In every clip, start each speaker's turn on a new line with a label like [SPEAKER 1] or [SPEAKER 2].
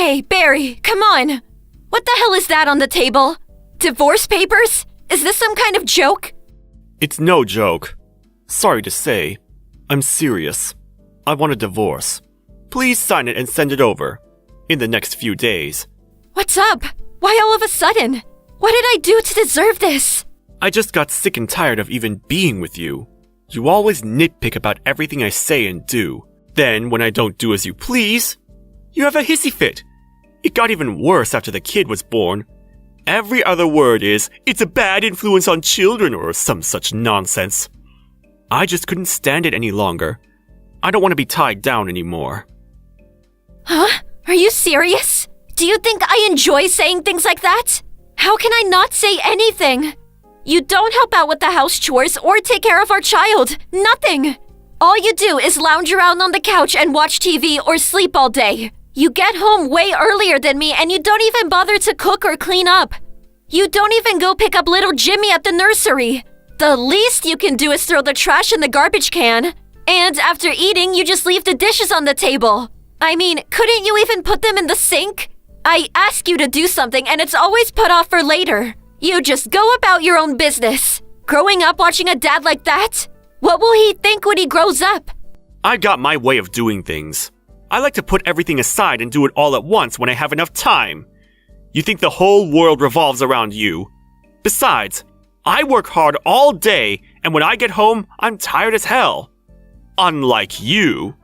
[SPEAKER 1] Hey, Barry, come on! What the hell is that on the table? Divorce papers? Is this some kind of joke?
[SPEAKER 2] It's no joke. Sorry to say, I'm serious. I want a divorce. Please sign it and send it over. In the next few days.
[SPEAKER 1] What's up? Why all of a sudden? What did I do to deserve this?
[SPEAKER 2] I just got sick and tired of even being with you. You always nitpick about everything I say and do. Then, when I don't do as you please, you have a hissy fit. It got even worse after the kid was born. Every other word is, it's a bad influence on children or some such nonsense. I just couldn't stand it any longer. I don't want to be tied down anymore.
[SPEAKER 1] Huh? Are you serious? Do you think I enjoy saying things like that? How can I not say anything? You don't help out with the house chores or take care of our child. Nothing. All you do is lounge around on the couch and watch TV or sleep all day. You get home way earlier than me and you don't even bother to cook or clean up. You don't even go pick up little Jimmy at the nursery. The least you can do is throw the trash in the garbage can. And after eating, you just leave the dishes on the table. I mean, couldn't you even put them in the sink? I ask you to do something and it's always put off for later. You just go about your own business. Growing up watching a dad like that? What will he think when he grows up?
[SPEAKER 2] I got my way of doing things. I like to put everything aside and do it all at once when I have enough time. You think the whole world revolves around you. Besides, I work hard all day and when I get home, I'm tired as hell. Unlike you.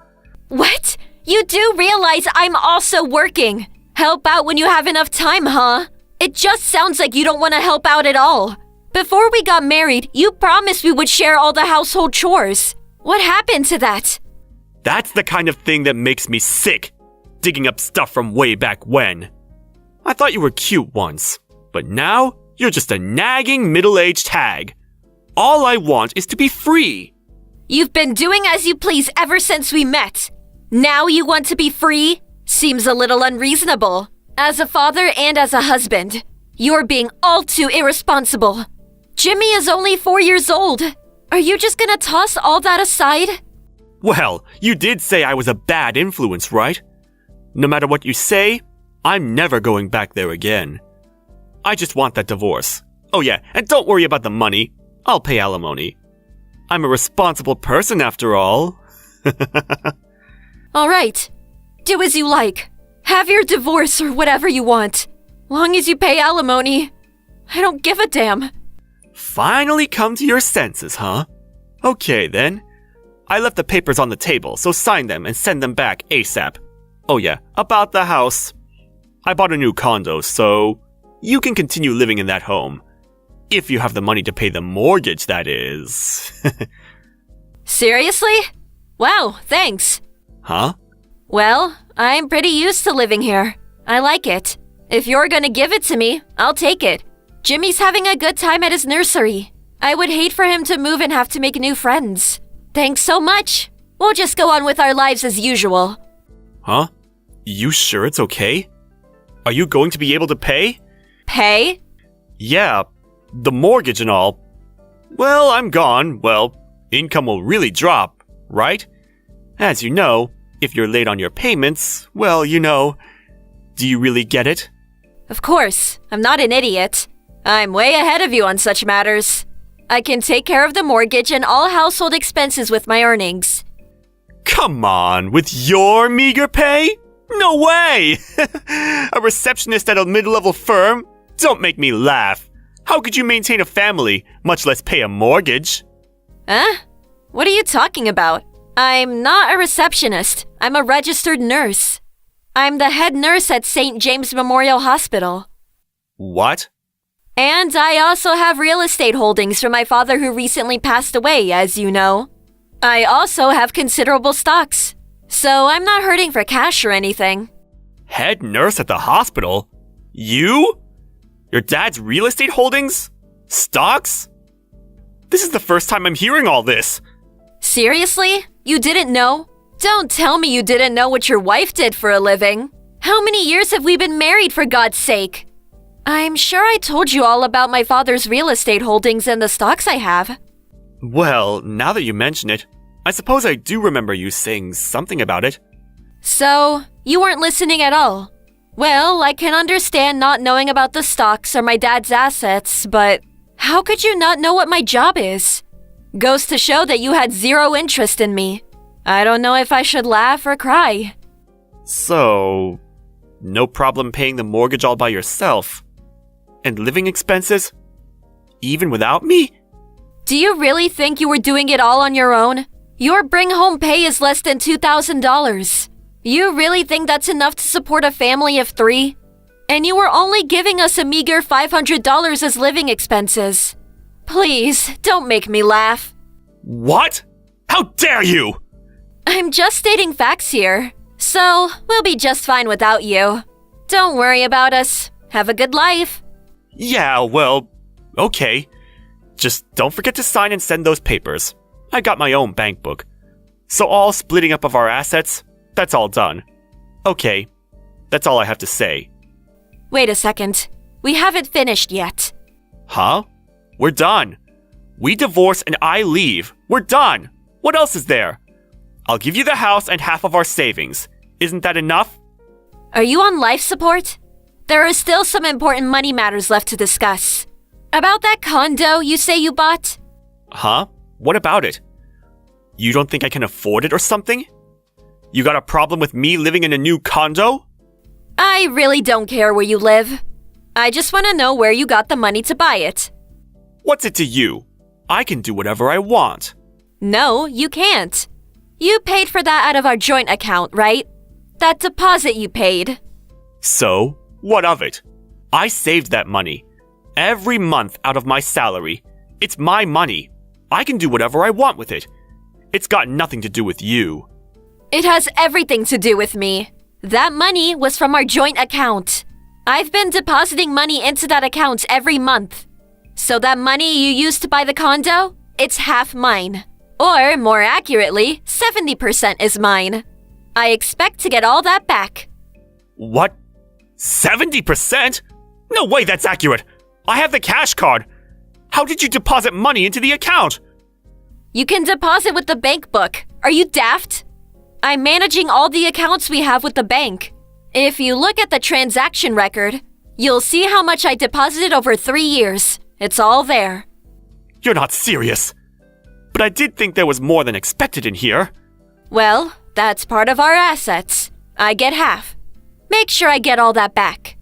[SPEAKER 1] What? You do realize I'm also working. Help out when you have enough time, huh? It just sounds like you don't want to help out at all. Before we got married, you promised we would share all the household chores. What happened to that?
[SPEAKER 2] That's the kind of thing that makes me sick. Digging up stuff from way back when. I thought you were cute once, but now you're just a nagging middle-aged hag. All I want is to be free.
[SPEAKER 1] You've been doing as you please ever since we met. Now you want to be free? Seems a little unreasonable. As a father and as a husband, you're being all too irresponsible. Jimmy is only 4 years old. Are you just gonna toss all that aside?
[SPEAKER 2] Well, you did say I was a bad influence, right? No matter what you say, I'm never going back there again. I just want that divorce. Oh yeah, and don't worry about the money. I'll pay alimony. I'm a responsible person after all.
[SPEAKER 1] All right. Do as you like. Have your divorce or whatever you want. Long as you pay alimony. I don't give a damn.
[SPEAKER 2] Finally come to your senses, huh? Okay then. I left the papers on the table, so sign them and send them back ASAP. Oh yeah, about the house. I bought a new condo, so you can continue living in that home. If you have the money to pay the mortgage, that is.
[SPEAKER 1] Seriously? Wow, thanks.
[SPEAKER 2] Huh?
[SPEAKER 1] Well, I'm pretty used to living here. I like it. If you're gonna give it to me, I'll take it. Jimmy's having a good time at his nursery. I would hate for him to move and have to make new friends. Thanks so much. We'll just go on with our lives as usual.
[SPEAKER 2] Huh? You sure it's okay? Are you going to be able to pay?
[SPEAKER 1] Pay?
[SPEAKER 2] Yeah, the mortgage and all. Well, I'm gone. Well, income will really drop, right? As you know, if you're late on your payments, well, you know. Do you really get it?
[SPEAKER 1] Of course. I'm not an idiot. I'm way ahead of you on such matters. I can take care of the mortgage and all household expenses with my earnings.
[SPEAKER 2] Come on, with your meager pay? No way! A receptionist at a mid-level firm? Don't make me laugh. How could you maintain a family, much less pay a mortgage?
[SPEAKER 1] Huh? What are you talking about? I'm not a receptionist. I'm a registered nurse. I'm the head nurse at St. James Memorial Hospital.
[SPEAKER 2] What?
[SPEAKER 1] And I also have real estate holdings from my father who recently passed away, as you know. I also have considerable stocks, so I'm not hurting for cash or anything.
[SPEAKER 2] Head nurse at the hospital? You? Your dad's real estate holdings? Stocks? This is the first time I'm hearing all this.
[SPEAKER 1] Seriously? You didn't know? Don't tell me you didn't know what your wife did for a living. How many years have we been married, for God's sake? I'm sure I told you all about my father's real estate holdings and the stocks I have.
[SPEAKER 2] Well, now that you mention it, I suppose I do remember you saying something about it.
[SPEAKER 1] So, you weren't listening at all. Well, I can understand not knowing about the stocks or my dad's assets, but how could you not know what my job is? Goes to show that you had zero interest in me. I don't know if I should laugh or cry.
[SPEAKER 2] So, no problem paying the mortgage all by yourself? And living expenses? Even without me?
[SPEAKER 1] Do you really think you were doing it all on your own? Your bring-home pay is less than $2,000. You really think that's enough to support a family of 3? And you were only giving us a meager $500 as living expenses. Please, don't make me laugh.
[SPEAKER 2] What? How dare you!
[SPEAKER 1] I'm just stating facts here. So, we'll be just fine without you. Don't worry about us. Have a good life.
[SPEAKER 2] Yeah, well, okay. Just don't forget to sign and send those papers. I got my own bank book. So all splitting up of our assets, that's all done. Okay, that's all I have to say.
[SPEAKER 1] Wait a second. We haven't finished yet.
[SPEAKER 2] Huh? We're done. We divorce and I leave. We're done. What else is there? I'll give you the house and half of our savings. Isn't that enough?
[SPEAKER 1] Are you on life support? There are still some important money matters left to discuss. About that condo you say you bought?
[SPEAKER 2] Huh? What about it? You don't think I can afford it or something? You got a problem with me living in a new condo?
[SPEAKER 1] I really don't care where you live. I just want to know where you got the money to buy it.
[SPEAKER 2] What's it to you? I can do whatever I want.
[SPEAKER 1] No, you can't. You paid for that out of our joint account, right? That deposit you paid.
[SPEAKER 2] So, what of it? I saved that money. Every month out of my salary. It's my money. I can do whatever I want with it. It's got nothing to do with you.
[SPEAKER 1] It has everything to do with me. That money was from our joint account. I've been depositing money into that account every month. So that money you used to buy the condo, it's half mine. Or, more accurately, 70% is mine. I expect to get all that back.
[SPEAKER 2] What? 70%? No way that's accurate. I have the cash card. How did you deposit money into the account?
[SPEAKER 1] You can deposit with the bank book. Are you daft? I'm managing all the accounts we have with the bank. If you look at the transaction record, you'll see how much I deposited over 3 years. It's all there.
[SPEAKER 2] You're not serious. But I did think there was more than expected in here.
[SPEAKER 1] Well, that's part of our assets. I get half. Make sure I get all that back.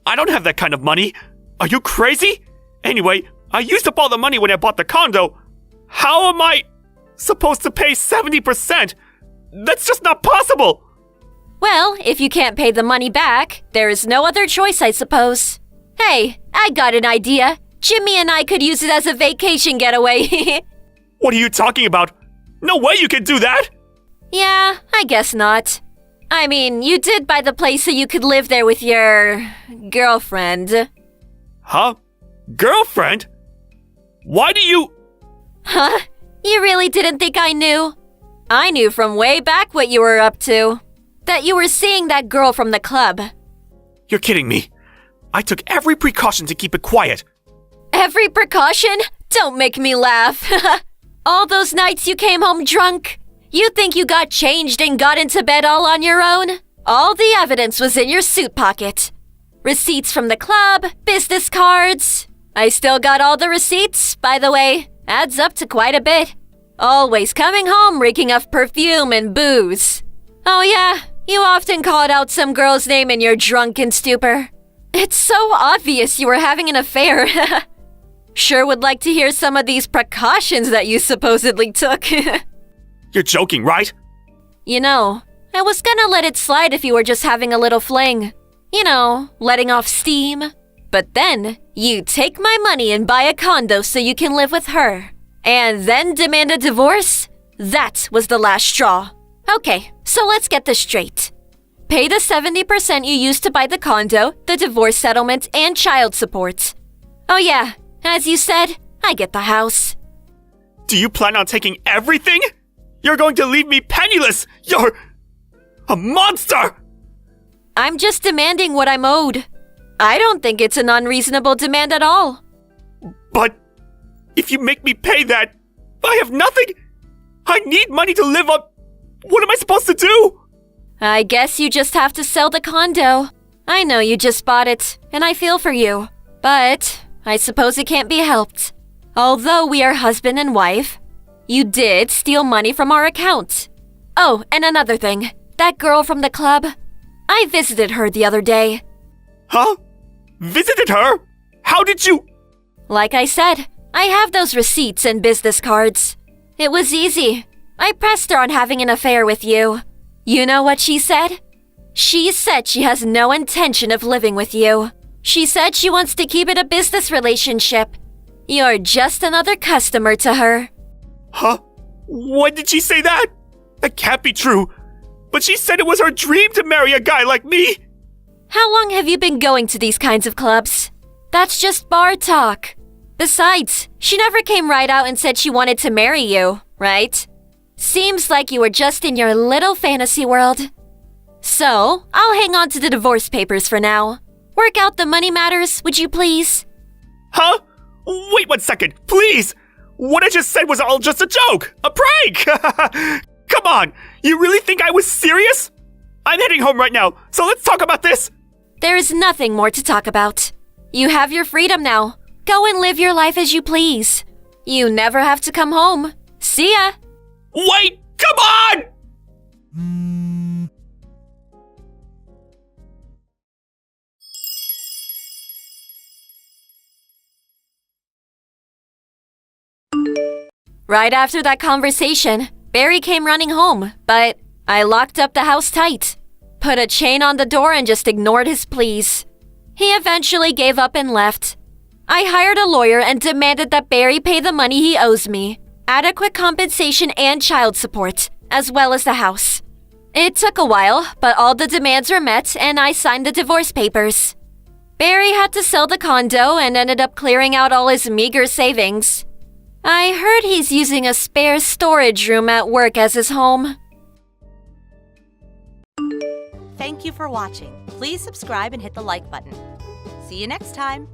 [SPEAKER 2] I don't have that kind of money. Are you crazy? Anyway, I used up all the money when I bought the condo. How am I supposed to pay 70%? That's just not possible.
[SPEAKER 1] Well, if you can't pay the money back, there is no other choice, I suppose. Hey, I got an idea. Jimmy and I could use it as a vacation getaway.
[SPEAKER 2] What are you talking about? No way you can do that!
[SPEAKER 1] Yeah, I guess not. I mean, you did buy the place so you could live there with your girlfriend.
[SPEAKER 2] Huh? Girlfriend? Why do you...
[SPEAKER 1] Huh? You really didn't think I knew? I knew from way back what you were up to. That you were seeing that girl from the club.
[SPEAKER 2] You're kidding me. I took every precaution to keep it quiet.
[SPEAKER 1] Every precaution? Don't make me laugh. All those nights you came home drunk. You think you got changed and got into bed all on your own? All the evidence was in your suit pocket. Receipts from the club, business cards. I still got all the receipts, by the way. Adds up to quite a bit. Always coming home reeking of perfume and booze. Oh yeah, you often called out some girl's name in your drunken stupor. It's so obvious you were having an affair. Sure would like to hear some of these precautions that you supposedly took.
[SPEAKER 2] You're joking, right?
[SPEAKER 1] You know, I was gonna let it slide if you were just having a little fling. You know, letting off steam. But then, you take my money and buy a condo so you can live with her. And then demand a divorce? That was the last straw. Okay, so let's get this straight. Pay the 70% you used to buy the condo, the divorce settlement, and child support. Oh yeah, as you said, I get the house.
[SPEAKER 2] Do you plan on taking everything? You're going to leave me penniless! You're... a monster!
[SPEAKER 1] I'm just demanding what I'm owed. I don't think it's an unreasonable demand at all.
[SPEAKER 2] But... if you make me pay that, I have nothing! I need money to live on... What am I supposed to do?
[SPEAKER 1] I guess you just have to sell the condo. I know you just bought it, and I feel for you. But I suppose it can't be helped. Although we are husband and wife, you did steal money from our account. Oh, and another thing. That girl from the club, I visited her the other day.
[SPEAKER 2] Huh? Visited her? How did you?
[SPEAKER 1] Like I said, I have those receipts and business cards. It was easy. I pressed her on having an affair with you. You know what she said? She said she has no intention of living with you. She said she wants to keep it a business relationship. You're just another customer to her.
[SPEAKER 2] Huh? When did she say that? That can't be true. But she said it was her dream to marry a guy like me.
[SPEAKER 1] How long have you been going to these kinds of clubs? That's just bar talk. Besides, she never came right out and said she wanted to marry you, right? Seems like you were just in your little fantasy world. So, I'll hang on to the divorce papers for now. Work out the money matters, would you please?
[SPEAKER 2] Huh? Wait 1 second, please! What I just said was all just a joke! A prank! Come on! You really think I was serious? I'm heading home right now, so let's talk about this!
[SPEAKER 1] There is nothing more to talk about. You have your freedom now. Go and live your life as you please. You never have to come home. See ya!
[SPEAKER 2] Wait! Come on!
[SPEAKER 1] Right after that conversation, Barry came running home, but I locked up the house tight. Put a chain on the door and just ignored his pleas. He eventually gave up and left. I hired a lawyer and demanded that Barry pay the money he owes me, adequate compensation and child support, as well as the house. It took a while, but all the demands were met and I signed the divorce papers. Barry had to sell the condo and ended up clearing out all his meager savings. I heard he's using a spare storage room at work as his home.
[SPEAKER 3] Thank you for watching. Please subscribe and hit the like button. See you next time.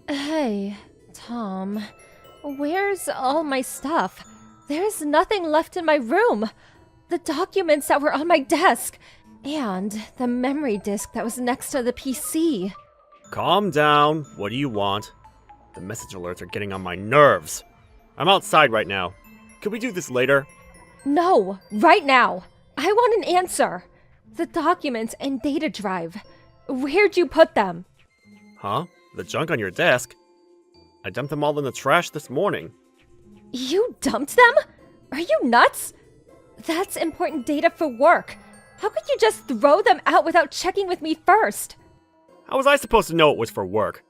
[SPEAKER 4] Hey, Tom, where's all my stuff? There's nothing left in my room. The documents that were on my desk, and the memory disk that was next to the PC.
[SPEAKER 2] Calm down. What do you want? The message alerts are getting on my nerves. I'm outside right now. Could we do this later?
[SPEAKER 4] No, right now. I want an answer. The documents and data drive. Where'd you put them?
[SPEAKER 2] Huh? The junk on your desk? I dumped them all in the trash this morning.
[SPEAKER 4] You dumped them? Are you nuts? That's important data for work. How could you just throw them out without checking with me first?
[SPEAKER 2] How was I supposed to know it was for work?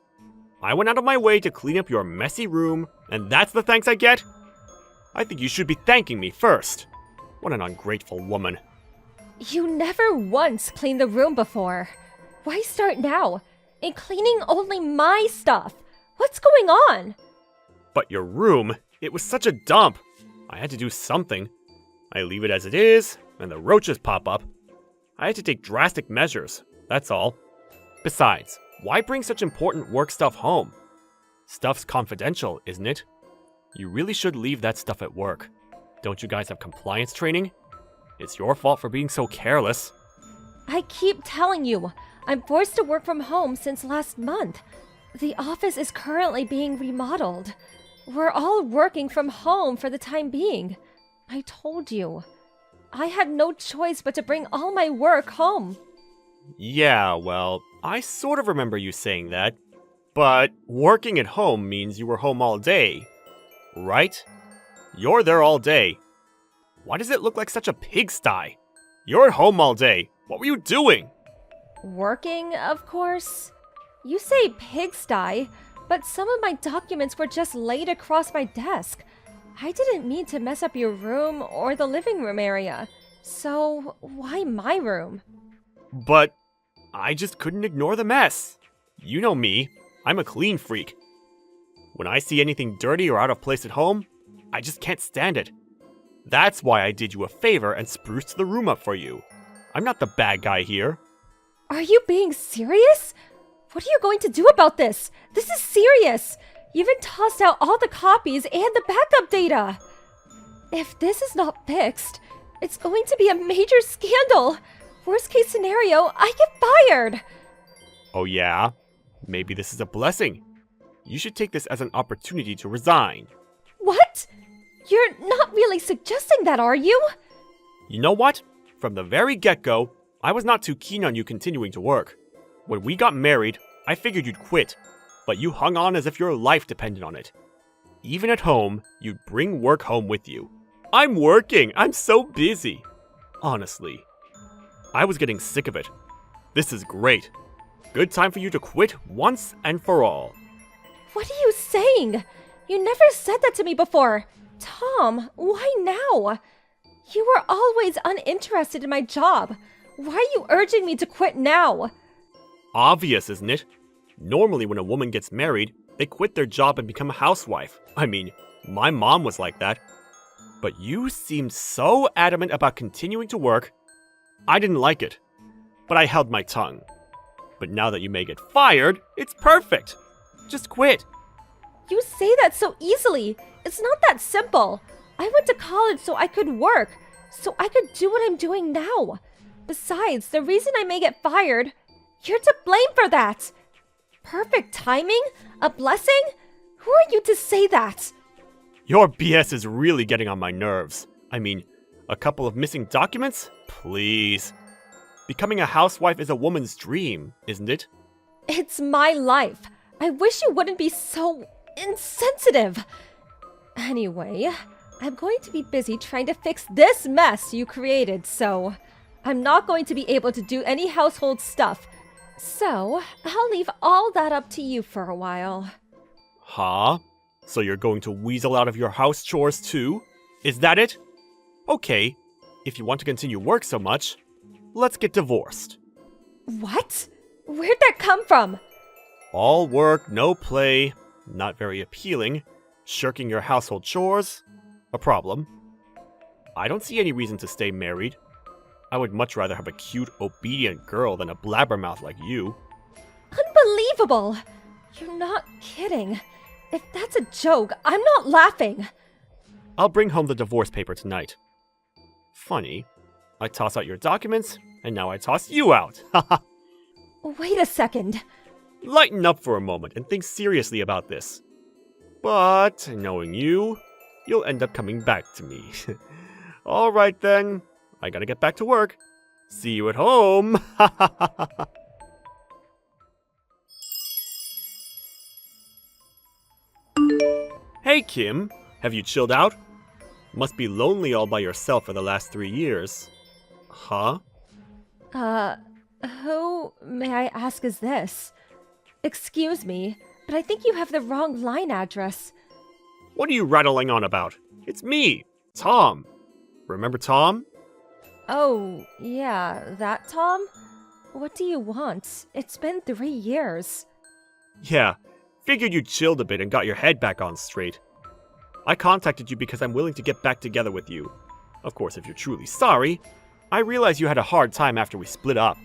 [SPEAKER 2] I went out of my way to clean up your messy room, and that's the thanks I get? I think you should be thanking me first. What an ungrateful woman.
[SPEAKER 4] You never once cleaned the room before. Why start now? And cleaning only my stuff. What's going on?
[SPEAKER 2] But your room, it was such a dump. I had to do something. I leave it as it is, and the roaches pop up. I had to take drastic measures, that's all. Besides, why bring such important work stuff home? Stuff's confidential, isn't it? You really should leave that stuff at work. Don't you guys have compliance training? It's your fault for being so careless.
[SPEAKER 4] I keep telling you, I'm forced to work from home since last month. The office is currently being remodeled. We're all working from home for the time being. I told you. I had no choice but to bring all my work home.
[SPEAKER 2] Yeah, well, I sort of remember you saying that. But working at home means you were home all day, right? You're there all day. Why does it look like such a pigsty? You're at home all day. What were you doing?
[SPEAKER 4] Working, of course. You say pigsty, but some of my documents were just laid across my desk. I didn't mean to mess up your room or the living room area. So, why my room?
[SPEAKER 2] But I just couldn't ignore the mess. You know me. I'm a clean freak. When I see anything dirty or out of place at home, I just can't stand it. That's why I did you a favor and spruced the room up for you. I'm not the bad guy here.
[SPEAKER 4] Are you being serious? What are you going to do about this? This is serious. You even tossed out all the copies and the backup data. If this is not fixed, it's going to be a major scandal. Worst case scenario, I get fired.
[SPEAKER 2] Oh yeah? Maybe this is a blessing. You should take this as an opportunity to resign.
[SPEAKER 4] What? You're not really suggesting that, are you?
[SPEAKER 2] You know what? From the very get-go, I was not too keen on you continuing to work. When we got married, I figured you'd quit, but you hung on as if your life depended on it. Even at home, you'd bring work home with you. I'm working! I'm so busy! Honestly, I was getting sick of it. This is great. Good time for you to quit once and for all.
[SPEAKER 4] What are you saying? You never said that to me before. Tom, why now? You were always uninterested in my job. Why are you urging me to quit now?
[SPEAKER 2] Obvious, isn't it? Normally when a woman gets married, they quit their job and become a housewife. I mean, my mom was like that. But you seemed so adamant about continuing to work. I didn't like it, but I held my tongue. But now that you may get fired, it's perfect. Just quit.
[SPEAKER 4] You say that so easily. It's not that simple. I went to college so I could work, so I could do what I'm doing now. Besides, the reason I may get fired, you're to blame for that. Perfect timing? A blessing? Who are you to say that?
[SPEAKER 2] Your BS is really getting on my nerves. I mean, a couple of missing documents? Please. Becoming a housewife is a woman's dream, isn't it?
[SPEAKER 4] It's my life. I wish you wouldn't be so insensitive. Anyway, I'm going to be busy trying to fix this mess you created, so I'm not going to be able to do any household stuff. So, I'll leave all that up to you for a while.
[SPEAKER 2] Huh? So you're going to weasel out of your house chores too? Is that it? Okay, if you want to continue work so much, let's get divorced.
[SPEAKER 4] What? Where'd that come from?
[SPEAKER 2] All work, no play, not very appealing. Shirking your household chores? A problem. I don't see any reason to stay married. I would much rather have a cute, obedient girl than a blabbermouth like you.
[SPEAKER 4] Unbelievable! You're not kidding. If that's a joke, I'm not laughing.
[SPEAKER 2] I'll bring home the divorce paper tonight. Funny, I toss out your documents, and now I toss you out. Haha.
[SPEAKER 4] Wait a second.
[SPEAKER 2] Lighten up for a moment and think seriously about this. But, knowing you, you'll end up coming back to me. Alright then, I gotta get back to work. See you at home! Hey Kim, have you chilled out? Must be lonely all by yourself for the last 3 years. Huh?
[SPEAKER 4] Who, may I ask, is this? Excuse me, but I think you have the wrong line address.
[SPEAKER 2] What are you rattling on about? It's me, Tom. Remember Tom?
[SPEAKER 4] Oh, yeah, that Tom? What do you want? It's been 3 years.
[SPEAKER 2] Yeah, figured you chilled a bit and got your head back on straight. I contacted you because I'm willing to get back together with you. Of course, if you're truly sorry. I realize you had a hard time after we split up.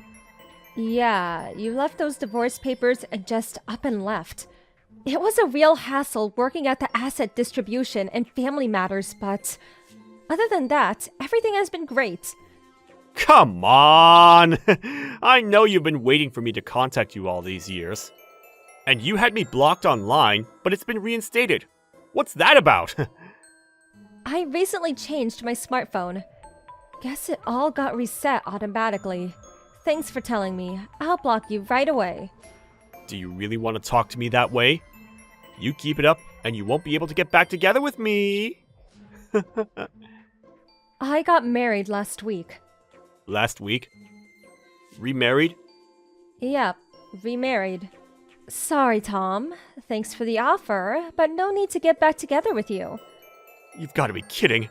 [SPEAKER 4] Yeah, you left those divorce papers and just up and left. It was a real hassle working at the asset distribution and family matters, but other than that, everything has been great.
[SPEAKER 2] Come on! I know you've been waiting for me to contact you all these years. And you had me blocked online, but it's been reinstated. What's that about?
[SPEAKER 4] I recently changed my smartphone. Guess it all got reset automatically. Thanks for telling me. I'll block you right away.
[SPEAKER 2] Do you really want to talk to me that way? You keep it up, and you won't be able to get back together with me.
[SPEAKER 4] I got married last week.
[SPEAKER 2] Last week? Remarried?
[SPEAKER 4] Yep, remarried. Sorry, Tom. Thanks for the offer, but no need to get back together with you.
[SPEAKER 2] You've got to be kidding.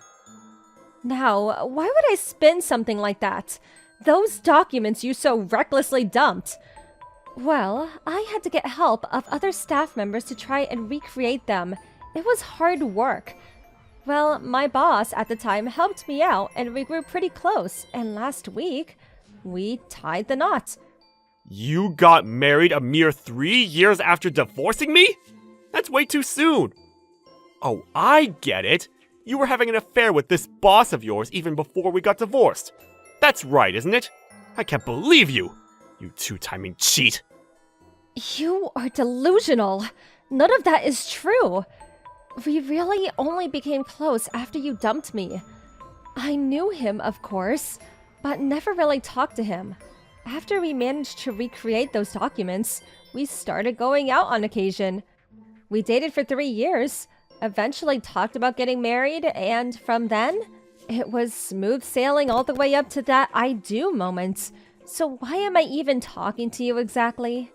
[SPEAKER 4] Now, why would I spin something like that? Those documents you so recklessly dumped. Well, I had to get help of other staff members to try and recreate them. It was hard work. Well, my boss at the time helped me out and we grew pretty close, and last week, we tied the knot.
[SPEAKER 2] You got married a mere 3 years after divorcing me? That's way too soon. Oh, I get it. You were having an affair with this boss of yours even before we got divorced. That's right, isn't it? I can't believe you. You two-timing cheat.
[SPEAKER 4] You are delusional. None of that is true. We really only became close after you dumped me. I knew him, of course, but never really talked to him. After we managed to recreate those documents, we started going out on occasion. We dated for 3 years, eventually talked about getting married, and from then, it was smooth sailing all the way up to that I do moment. So why am I even talking to you exactly?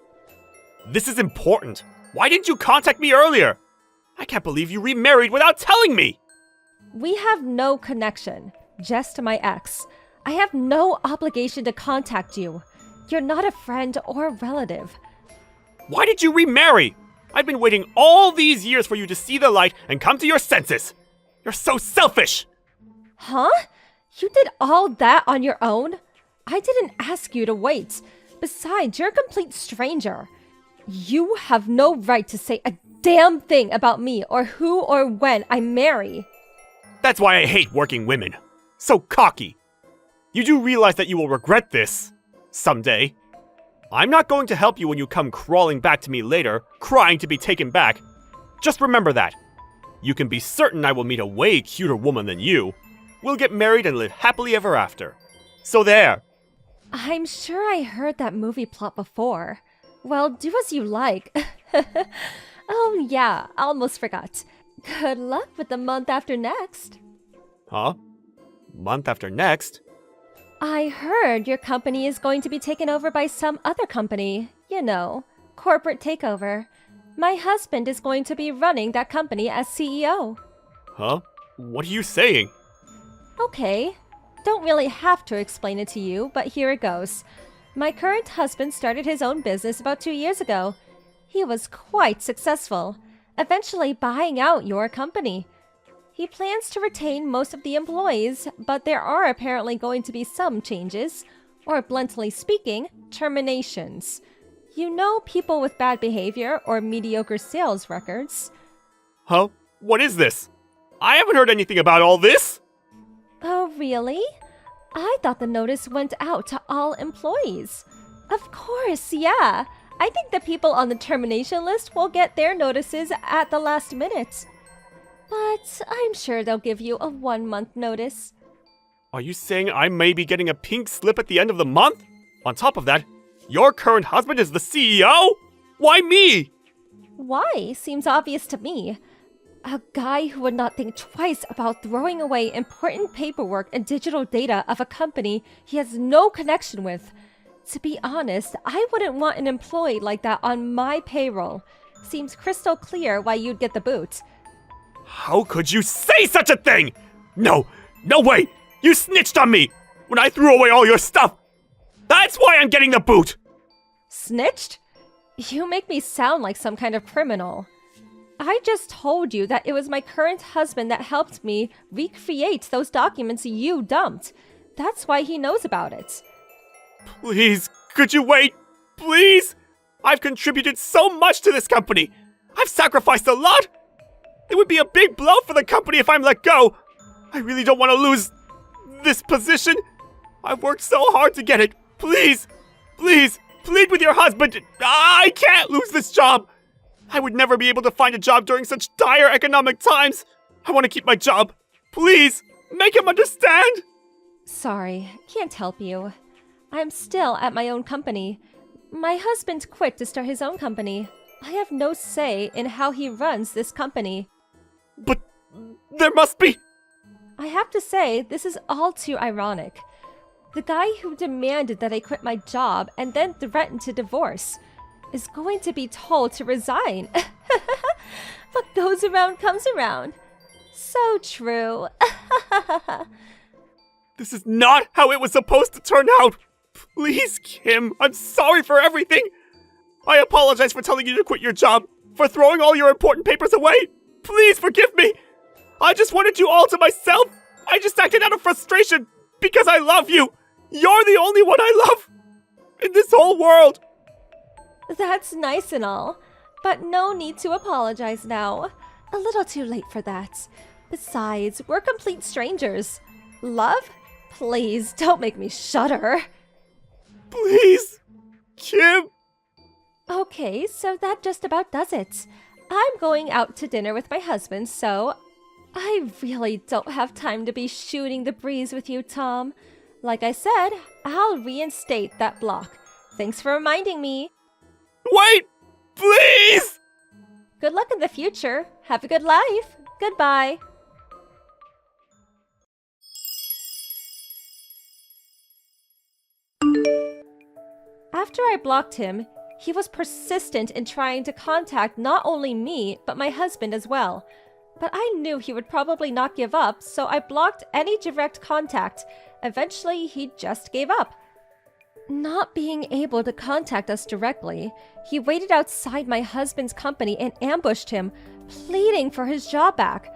[SPEAKER 2] This is important. Why didn't you contact me earlier? I can't believe you remarried without telling me.
[SPEAKER 4] We have no connection, just my ex. I have no obligation to contact you. You're not a friend or relative.
[SPEAKER 2] Why did you remarry? I've been waiting all these years for you to see the light and come to your senses. You're so selfish.
[SPEAKER 4] Huh? You did all that on your own? I didn't ask you to wait. Besides, you're a complete stranger. You have no right to say a damn thing about me or who or when I marry.
[SPEAKER 2] That's why I hate working women. So cocky. You do realize that you will regret this someday. I'm not going to help you when you come crawling back to me later, crying to be taken back. Just remember that. You can be certain I will meet a way cuter woman than you. We'll get married and live happily ever after. So there.
[SPEAKER 4] I'm sure I heard that movie plot before. Well, do as you like. Oh yeah, I almost forgot. Good luck with the month after next.
[SPEAKER 2] Huh? Month after next?
[SPEAKER 4] I heard your company is going to be taken over by some other company. You know, corporate takeover. My husband is going to be running that company as CEO.
[SPEAKER 2] Huh? What are you saying?
[SPEAKER 4] Okay. Don't really have to explain it to you, but here it goes. My current husband started his own business about 2 years ago. He was quite successful, eventually buying out your company. He plans to retain most of the employees, but there are apparently going to be some changes, or bluntly speaking, terminations. You know, people with bad behavior or mediocre sales records.
[SPEAKER 2] Huh? What is this? I haven't heard anything about all this!
[SPEAKER 4] Oh, really? I thought the notice went out to all employees. Of course, yeah. I think the people on the termination list will get their notices at the last minute. But I'm sure they'll give you a 1-month notice.
[SPEAKER 2] Are you saying I may be getting a pink slip at the end of the month? On top of that, your current husband is the CEO? Why me?
[SPEAKER 4] Why? Seems obvious to me. A guy who would not think twice about throwing away important paperwork and digital data of a company he has no connection with. To be honest, I wouldn't want an employee like that on my payroll. Seems crystal clear why you'd get the boot.
[SPEAKER 2] How could you say such a thing? No way! You snitched on me when I threw away all your stuff! That's why I'm getting the boot!
[SPEAKER 4] Snitched? You make me sound like some kind of criminal. I just told you that it was my current husband that helped me recreate those documents you dumped. That's why he knows about it.
[SPEAKER 2] Please, could you wait? Please? I've contributed so much to this company. I've sacrificed a lot. It would be a big blow for the company if I'm let go. I really don't want to lose this position. I've worked so hard to get it. Please, plead with your husband. I can't lose this job. I would never be able to find a job during such dire economic times. I want to keep my job. Please, make him understand.
[SPEAKER 4] Sorry, can't help you. I'm still at my own company. My husband quit to start his own company. I have no say in how he runs this company.
[SPEAKER 2] But there must be...
[SPEAKER 4] I have to say, this is all too ironic. The guy who demanded that I quit my job and then threatened to divorce is going to be told to resign. What goes around comes around. So true.
[SPEAKER 2] This is not how it was supposed to turn out. Please, Kim, I'm sorry for everything. I apologize for telling you to quit your job, for throwing all your important papers away. Please forgive me. I just wanted you all to myself. I just acted out of frustration because I love you. You're the only one I love in this whole world.
[SPEAKER 4] That's nice and all. But no need to apologize now. A little too late for that. Besides, we're complete strangers. Love? Please, don't make me shudder.
[SPEAKER 2] Please! Kim!
[SPEAKER 4] Okay, so that just about does it. I'm going out to dinner with my husband, so I really don't have time to be shooting the breeze with you, Tom. Like I said, I'll reinstate that block. Thanks for reminding me.
[SPEAKER 2] Wait! Please!
[SPEAKER 4] Good luck in the future. Have a good life. Goodbye. After I blocked him, he was persistent in trying to contact not only me, but my husband as well. But I knew he would probably not give up, so I blocked any direct contact. Eventually, he just gave up. Not being able to contact us directly, he waited outside my husband's company and ambushed him, pleading for his job back.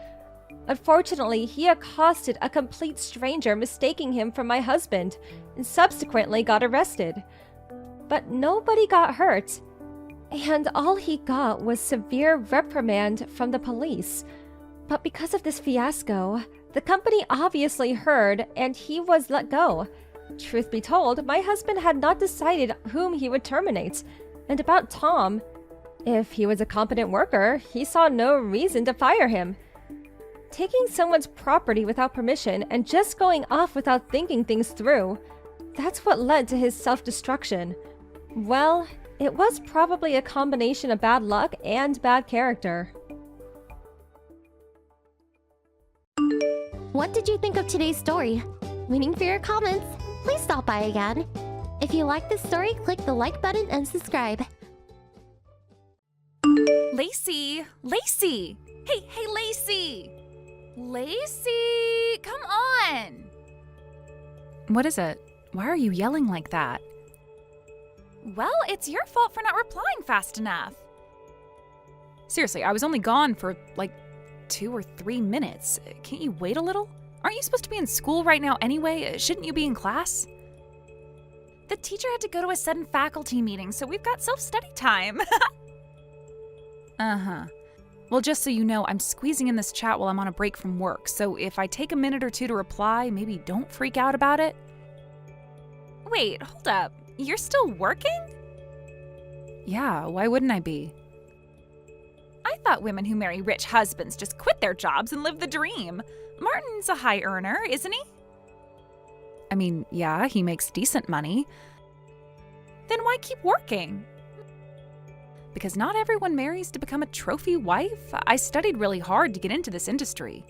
[SPEAKER 4] Unfortunately, he accosted a complete stranger, mistaking him for my husband, and subsequently got arrested. But nobody got hurt, and all he got was severe reprimand from the police. But because of this fiasco, the company obviously heard, and he was let go. Truth be told, my husband had not decided whom he would terminate. And about Tom, if he was a competent worker, he saw no reason to fire him. Taking someone's property without permission and just going off without thinking things through, that's what led to his self-destruction. Well, it was probably a combination of bad luck and bad character.
[SPEAKER 5] What did you think of today's story? Waiting for your comments. Please stop by again. If you like this story, click the like button and subscribe.
[SPEAKER 6] Lacey! Lacey! Hey, Lacey! Lacey! Come on! What is it? Why are you yelling like that? Well, it's your fault for not replying fast enough. Seriously, I was only gone for like 2 or 3 minutes. Can't you wait a little? Aren't you supposed to be in school right now anyway? Shouldn't you be in class? The teacher had to go to a sudden faculty meeting, so we've got self-study time. Uh-huh. Well, just so you know, I'm squeezing in this chat while I'm on a break from work, so if I take a minute or two to reply, maybe don't freak out about it. Wait, hold up. You're still working? Yeah, why wouldn't I be? I thought women who marry rich husbands just quit their jobs and live the dream. Martin's a high earner, isn't he? I mean, yeah, he makes decent money. Then why keep working? Because not everyone marries to become a trophy wife. I studied really hard to get into this industry.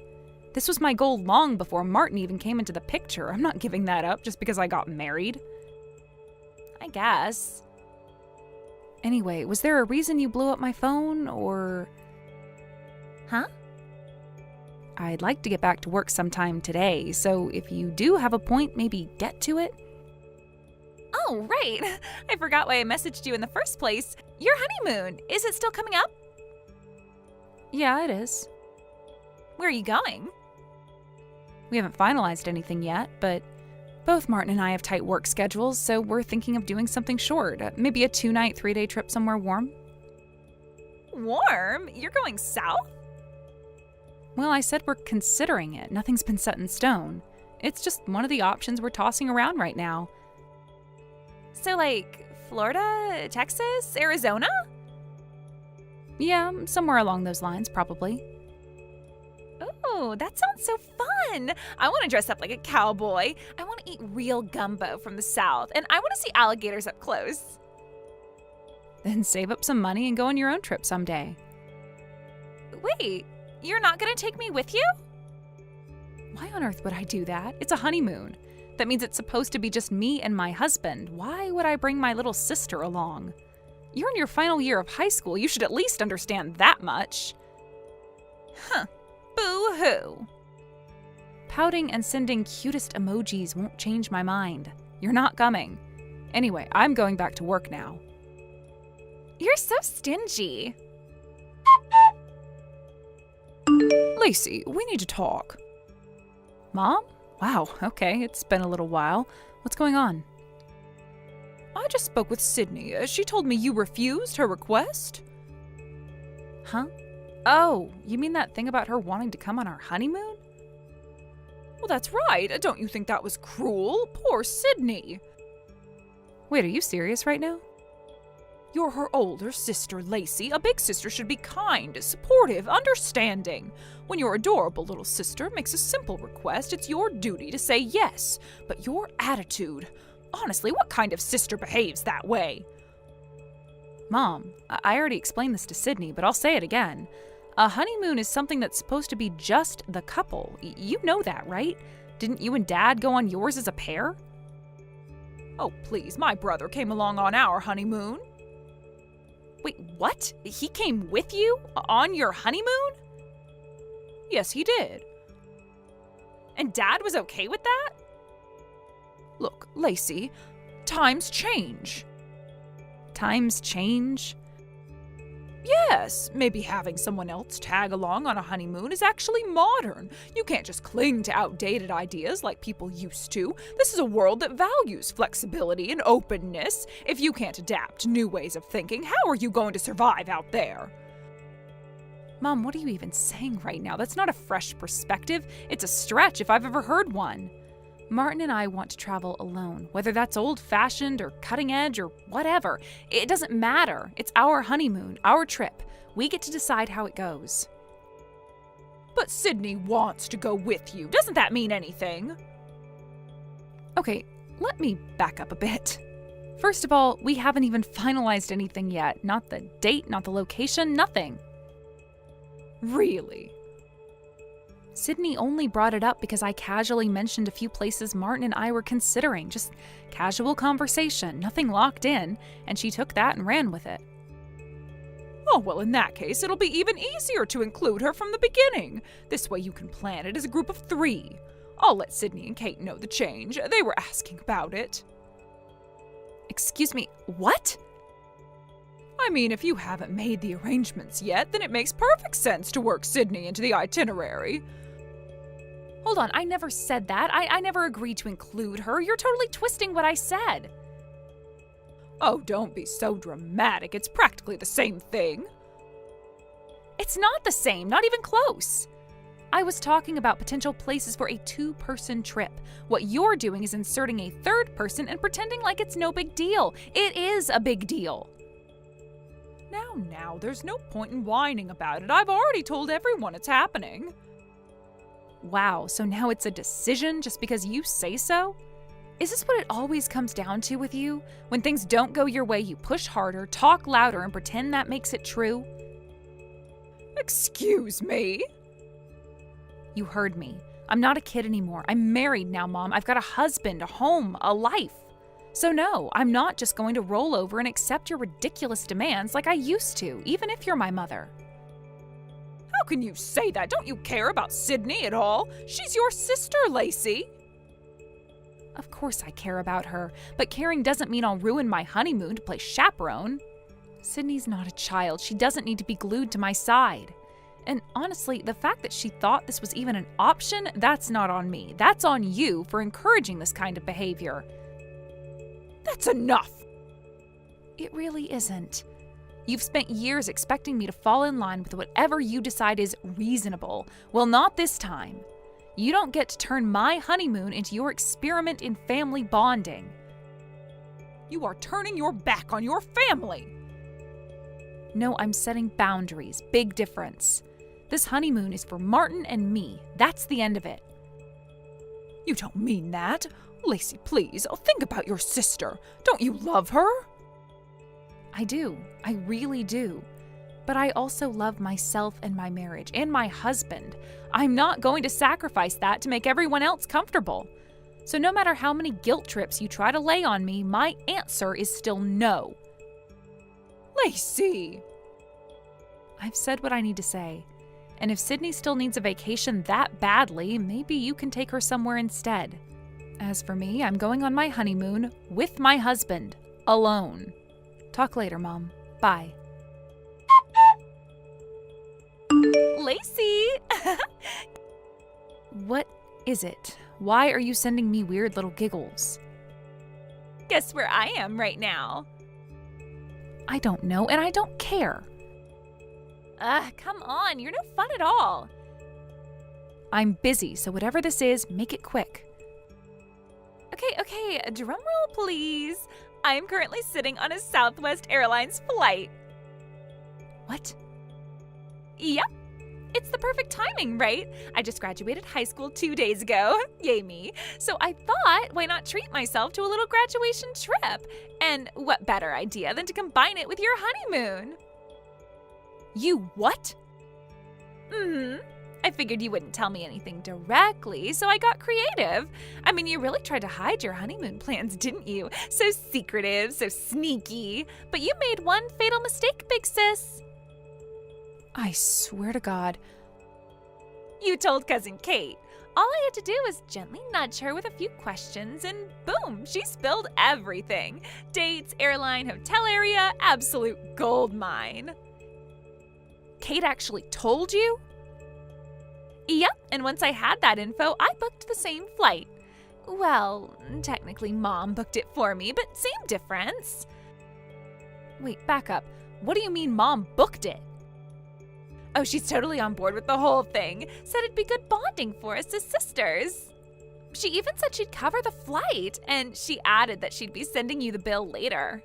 [SPEAKER 6] This was my goal long before Martin even came into the picture. I'm not giving that up just because I got married. I guess. Anyway, was there a reason you blew up my phone, or... Huh? I'd like to get back to work sometime today, so if you do have a point, maybe get to it. Oh, right. I forgot why I messaged you in the first place. Your honeymoon, is it still coming up? Yeah, it is. Where are you going? We haven't finalized anything yet, but both Martin and I have tight work schedules, so we're thinking of doing something short. Maybe a 2-night, 3-day trip somewhere warm. Warm? You're going south? Well, I said we're considering it. Nothing's been set in stone. It's just one of the options we're tossing around right now. So, like, Florida, Texas, Arizona? Yeah, somewhere along those lines, probably. Oh, that sounds so fun! I want to dress up like a cowboy. I want to eat real gumbo from the South, and I want to see alligators up close. Then save up some money and go on your own trip someday. Wait, you're not going to take me with you? Why on earth would I do that? It's a honeymoon. That means it's supposed to be just me and my husband. Why would I bring my little sister along? You're in your final year of high school. You should at least understand that much. Huh. Boo-hoo. Pouting and sending cutest emojis won't change my mind. You're not coming. Anyway, I'm going back to work now. You're so stingy. Lacey, we need to talk. Mom? Wow, okay, it's been a little while. What's going on? I just spoke with Sydney. She told me you refused her request. Huh? Oh, you mean that thing about her wanting to come on our honeymoon? Well, that's right. Don't you think that was cruel? Poor Sydney. Wait, are you serious right now? You're her older sister, Lacey. A big sister should be kind, supportive, understanding. When your adorable little sister makes a simple request, it's your duty to say yes. But your attitude... Honestly, what kind of sister behaves that way? Mom, I already explained this to Sydney, but I'll say it again. A honeymoon is something that's supposed to be just the couple. You know that, right? Didn't you and Dad go on yours as a pair? Oh, please, my brother came along on our honeymoon. Wait, what? He came with you? On your honeymoon? Yes, he did. And Dad was okay with that? Look, Lacey, times change. Times change? Yes, maybe having someone else tag along on a honeymoon is actually modern. You can't just cling to outdated ideas like people used to. This is a world that values flexibility and openness. If you can't adapt to new ways of thinking, how are you going to survive out there? Mom, what are you even saying right now? That's not a fresh perspective. It's a stretch if I've ever heard one. Martin and I want to travel alone, whether that's old-fashioned or cutting-edge or whatever. It doesn't matter. It's our honeymoon, our trip. We get to decide how it goes. But Sydney wants to go with you. Doesn't that mean anything? Okay, let me back up a bit. First of all, we haven't even finalized anything yet. Not the date, not the location, nothing. Really? Sydney only brought it up because I casually mentioned a few places Martin and I were considering. Just casual conversation, nothing locked in, and she took that and ran with it. Oh, well, in that case, it'll be even easier to include her from the beginning. This way you can plan it as a group of 3. I'll let Sydney and Kate know the change. They were asking about it. Excuse me, what? I mean, if you haven't made the arrangements yet, then it makes perfect sense to work Sydney into the itinerary. Hold on, I never said that. I never agreed to include her. You're totally twisting what I said. Oh, don't be so dramatic. It's practically the same thing. It's not the same, not even close. I was talking about potential places for a 2-person trip. What you're doing is inserting a 3rd person and pretending like it's no big deal. It is a big deal. Now, there's no point in whining about it. I've already told everyone it's happening. Wow, so now it's a decision just because you say so? Is this what it always comes down to with you? When things don't go your way, you push harder, talk louder, and pretend that makes it true? Excuse me? You heard me. I'm not a kid anymore. I'm married now, Mom. I've got a husband, a home, a life. So no, I'm not just going to roll over and accept your ridiculous demands like I used to, even if you're my mother. How can you say that? Don't you care about Sydney at all? She's your sister, Lacey. Of course I care about her, but caring doesn't mean I'll ruin my honeymoon to play chaperone. Sydney's not a child. She doesn't need to be glued to my side. And honestly, the fact that she thought this was even an option, that's not on me. That's on you for encouraging this kind of behavior. That's enough! It really isn't. You've spent years expecting me to fall in line with whatever you decide is reasonable. Well, not this time. You don't get to turn my honeymoon into your experiment in family bonding. You are turning your back on your family! No, I'm setting boundaries. Big difference. This honeymoon is for Martin and me. That's the end of it. You don't mean that. Lacey, please, think about your sister. Don't you love her? I do. I really do. But I also love myself and my marriage and my husband. I'm not going to sacrifice that to make everyone else comfortable. So no matter how many guilt trips you try to lay on me, my answer is still no. Lacey! I've said what I need to say. And if Sydney still needs a vacation that badly, maybe you can take her somewhere instead. As for me, I'm going on my honeymoon with my husband, alone. Talk later, Mom. Bye. Lacey! What is it? Why are you sending me weird little giggles? Guess where I am right now? I don't know, and I don't care. Ugh, come on, you're no fun at all. I'm busy, so whatever this is, make it quick. Okay, drum roll please. I'm currently sitting on a Southwest Airlines flight. What? Yep. It's the perfect timing, right? I just graduated high school 2 days ago. Yay me. So I thought, why not treat myself to a little graduation trip? And what better idea than to combine it with your honeymoon? You what? I figured you wouldn't tell me anything directly, so I got creative. I mean, you really tried to hide your honeymoon plans, didn't you? So secretive, so sneaky. But you made one fatal mistake, big sis. I swear to God. You told Cousin Kate. All I had to do was gently nudge her with a few questions, and boom, she spilled everything. Dates, airline, hotel area, absolute gold mine. Kate actually told you? Yep, and once I had that info, I booked the same flight. Well, technically Mom booked it for me, but same difference. Wait, back up. What do you mean Mom booked it? Oh, she's totally on board with the whole thing. Said it'd be good bonding for us as sisters. She even said she'd cover the flight, and she added that she'd be sending you the bill later.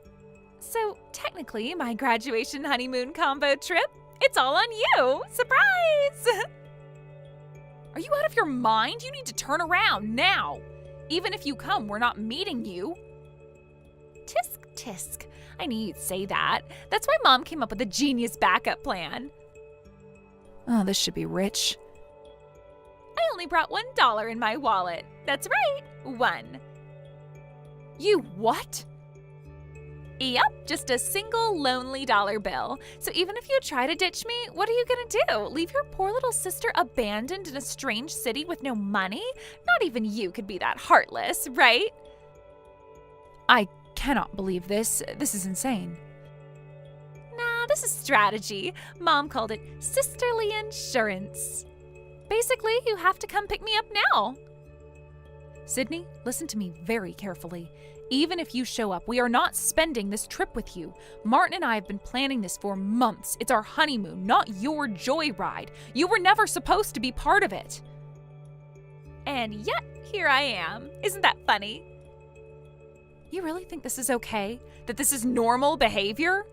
[SPEAKER 6] So technically, my graduation honeymoon combo trip, it's all on you. Surprise! Are you out of your mind? You need to turn around now. Even if you come, we're not meeting you. Tisk, tisk. I knew you'd say that. That's why Mom came up with a genius backup plan. Oh, this should be rich. I only brought $1 in my wallet. That's right, 1. You what? Yep, just a single lonely dollar bill. So even if you try to ditch me, what are you gonna do? Leave your poor little sister abandoned in a strange city with no money? Not even you could be that heartless, right? I cannot believe this. This is insane. Nah, this is strategy. Mom called it sisterly insurance. Basically, you have to come pick me up now. Sydney, listen to me very carefully. Even if you show up, we are not spending this trip with you. Martin and I have been planning this for months. It's our honeymoon, not your joyride. You were never supposed to be part of it. And yet, here I am. Isn't that funny? You really think this is okay? That this is normal behavior?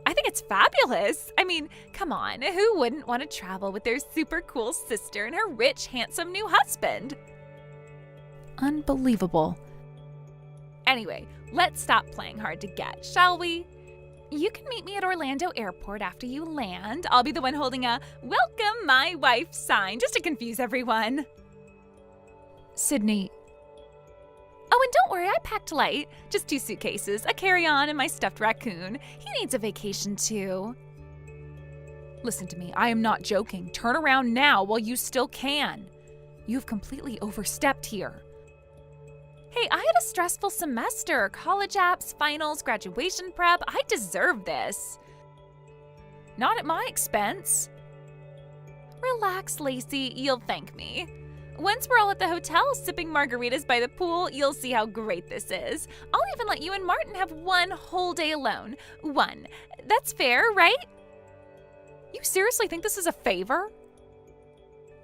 [SPEAKER 6] I think it's fabulous. I mean, come on, who wouldn't want to travel with their super cool sister and her rich, handsome new husband? Unbelievable. Anyway, let's stop playing hard to get, shall we? You can meet me at Orlando Airport after you land. I'll be the one holding a "Welcome, my wife" sign, just to confuse everyone. Sydney. Oh, and don't worry, I packed light. Just 2 suitcases, a carry-on, and my stuffed raccoon. He needs a vacation too. Listen to me, I am not joking. Turn around now while you still can. You've completely overstepped here. Hey, I had a stressful semester. College apps, finals, graduation prep. I deserve this. Not at my expense. Relax, Lacey. You'll thank me. Once we're all at the hotel sipping margaritas by the pool, you'll see how great this is. I'll even let you and Martin have 1 whole day alone. 1. That's fair, right? You seriously think this is a favor?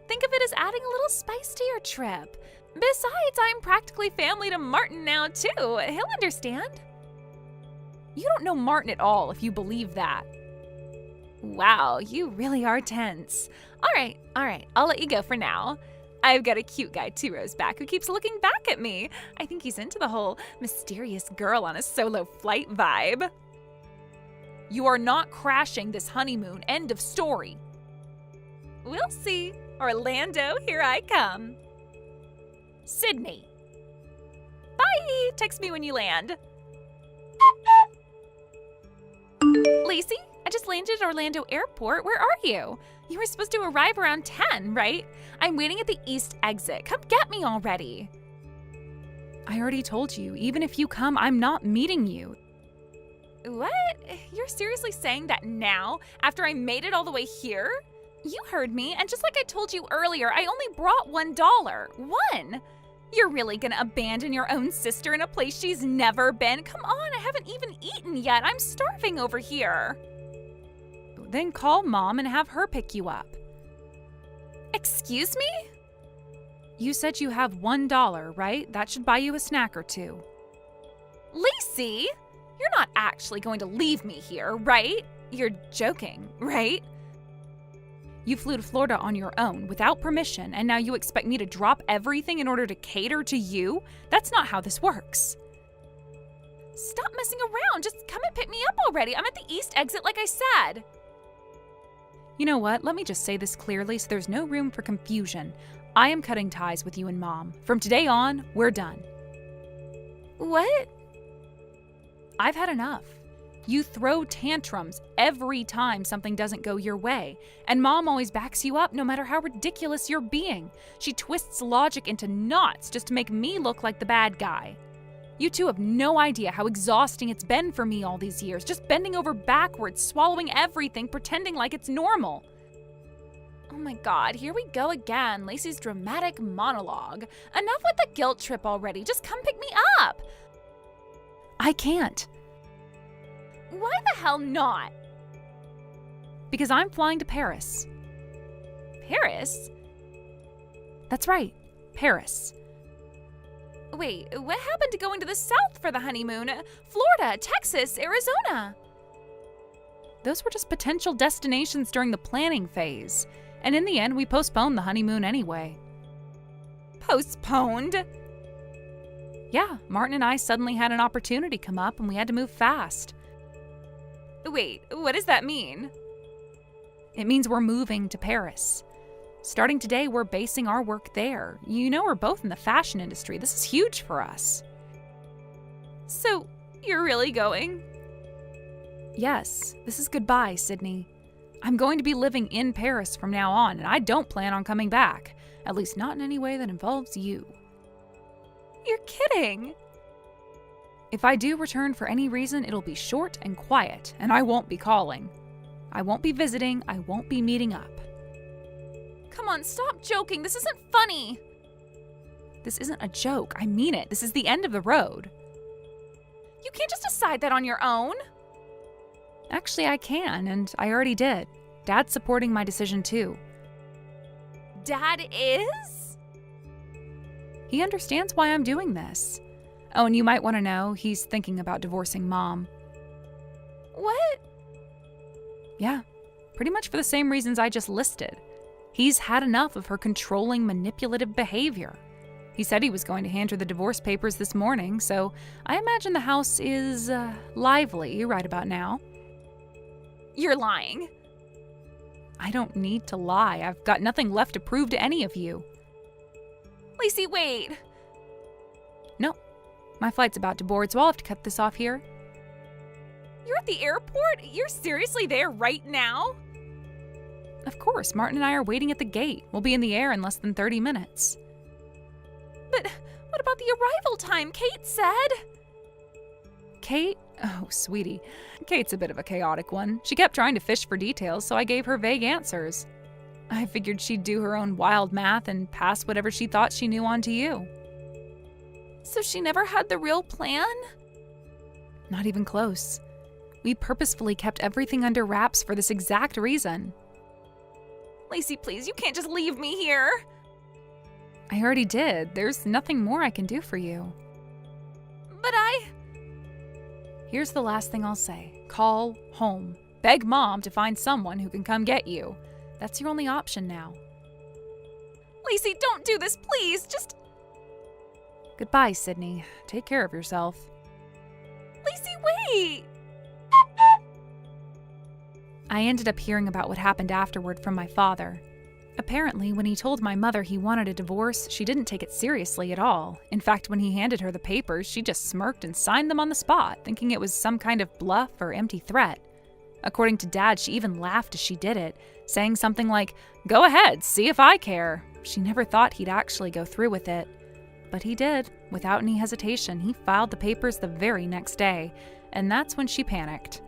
[SPEAKER 6] Think of it as adding a little spice to your trip. Besides, I'm practically family to Martin now, too. He'll understand. You don't know Martin at all if you believe that. Wow, you really are tense. All right, I'll let you go for now. I've got a cute guy 2 rows back who keeps looking back at me. I think he's into the whole mysterious girl on a solo flight vibe. You are not crashing this honeymoon. End of story. We'll see. Orlando, here I come. Sydney. Bye! Text me when you land. Lacey, I just landed at Orlando Airport. Where are you? You were supposed to arrive around 10, right? I'm waiting at the east exit. Come get me already. I already told you, even if you come, I'm not meeting you. What? You're seriously saying that now, after I made it all the way here? You heard me, and just like I told you earlier, I only brought $1. 1! You're really gonna abandon your own sister in a place she's never been? Come on, I haven't even eaten yet. I'm starving over here. then call Mom and have her pick you up. Excuse me? You said you have $1, right? That should buy you a snack or two. Lacey, you're not actually going to leave me here, right? You're joking, right? You flew to Florida on your own without permission, and now you expect me to drop everything in order to cater to you? That's not how this works. Stop messing around. Just come and pick me up already. I'm at the east exit like I said. You know what? Let me just say this clearly so there's no room for confusion. I am cutting ties with you and Mom. From today on, we're done. What? I've had enough. You throw tantrums every time something doesn't go your way, and Mom always backs you up no matter how ridiculous you're being. She twists logic into knots just to make me look like the bad guy. You two have no idea how exhausting it's been for me all these years, just bending over backwards, swallowing everything, pretending like it's normal. Oh my God, here we go again, Lacey's dramatic monologue. Enough with the guilt trip already, just come pick me up. I can't. Why the hell not? Because I'm flying to Paris. Paris? That's right, Paris. Wait, what happened to going to the south for the honeymoon? Florida, Texas, Arizona? Those were just potential destinations during the planning phase. And in the end, we postponed the honeymoon anyway. Postponed? Yeah, Martin and I suddenly had an opportunity come up and we had to move fast. Wait, what does that mean? It means we're moving to Paris. Starting today, we're basing our work there. You know, we're both in the fashion industry. This is huge for us. So, you're really going? Yes, this is goodbye, Sydney. I'm going to be living in Paris from now on, and I don't plan on coming back. At least not in any way that involves you. You're kidding. If I do return for any reason, it'll be short and quiet, and I won't be calling. I won't be visiting, I won't be meeting up. Come on, stop joking. This isn't funny. This isn't a joke. I mean it. This is the end of the road. You can't just decide that on your own. Actually, I can, and I already did. Dad's supporting my decision too. Dad is? He understands why I'm doing this. Oh, and you might want to know, he's thinking about divorcing Mom. What? Yeah, pretty much for the same reasons I just listed. He's had enough of her controlling, manipulative behavior. He said he was going to hand her the divorce papers this morning, so I imagine the house is, lively right about now. You're lying. I don't need to lie. I've got nothing left to prove to any of you. Lacey, wait. No, my flight's about to board, so I'll have to cut this off here. You're at the airport? You're seriously there right now? Of course, Martin and I are waiting at the gate. We'll be in the air in less than 30 minutes. But what about the arrival time? Kate said. Kate? Oh, sweetie. Kate's a bit of a chaotic one. She kept trying to fish for details, so I gave her vague answers. I figured she'd do her own wild math and pass whatever she thought she knew on to you. So she never had the real plan? Not even close. We purposefully kept everything under wraps for this exact reason. Lacey, please, you can't just leave me here. I already did. There's nothing more I can do for you. But Here's the last thing I'll say. Call home. Beg Mom to find someone who can come get you. That's your only option now. Lacey, don't do this, please. Just... Goodbye, Sydney. Take care of yourself. Lacey, wait! I ended up hearing about what happened afterward from my father. Apparently, when he told my mother he wanted a divorce, she didn't take it seriously at all. In fact, when he handed her the papers, she just smirked and signed them on the spot, thinking it was some kind of bluff or empty threat. According to Dad, she even laughed as she did it, saying something like, "Go ahead, see if I care." She never thought he'd actually go through with it. But he did. Without any hesitation, he filed the papers the very next day, and that's when she panicked.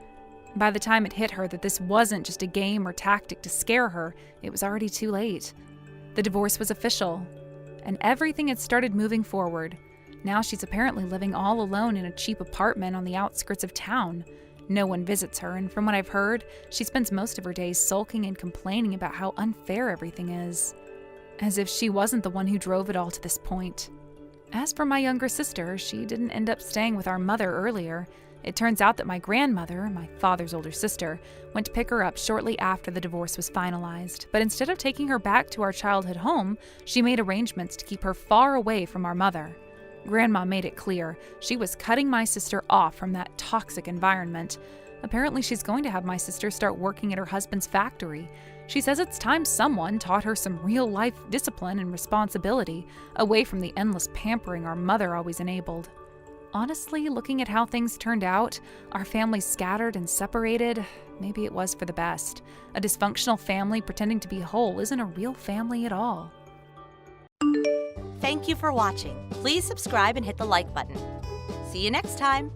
[SPEAKER 6] By the time it hit her that this wasn't just a game or tactic to scare her, it was already too late. The divorce was official, and everything had started moving forward. Now she's apparently living all alone in a cheap apartment on the outskirts of town. No one visits her, and from what I've heard, she spends most of her days sulking and complaining about how unfair everything is. As if she wasn't the one who drove it all to this point. As for my younger sister, she didn't end up staying with our mother earlier. It turns out that my grandmother, my father's older sister, went to pick her up shortly after the divorce was finalized. But instead of taking her back to our childhood home, she made arrangements to keep her far away from our mother. Grandma made it clear she was cutting my sister off from that toxic environment. Apparently, she's going to have my sister start working at her husband's factory. She says it's time someone taught her some real-life discipline and responsibility, away from the endless pampering our mother always enabled. Honestly, looking at how things turned out, our family scattered and separated, maybe it was for the best. A dysfunctional family pretending to be whole isn't a real family at all.
[SPEAKER 3] Thank you for watching. Please subscribe and hit the like button. See you next time.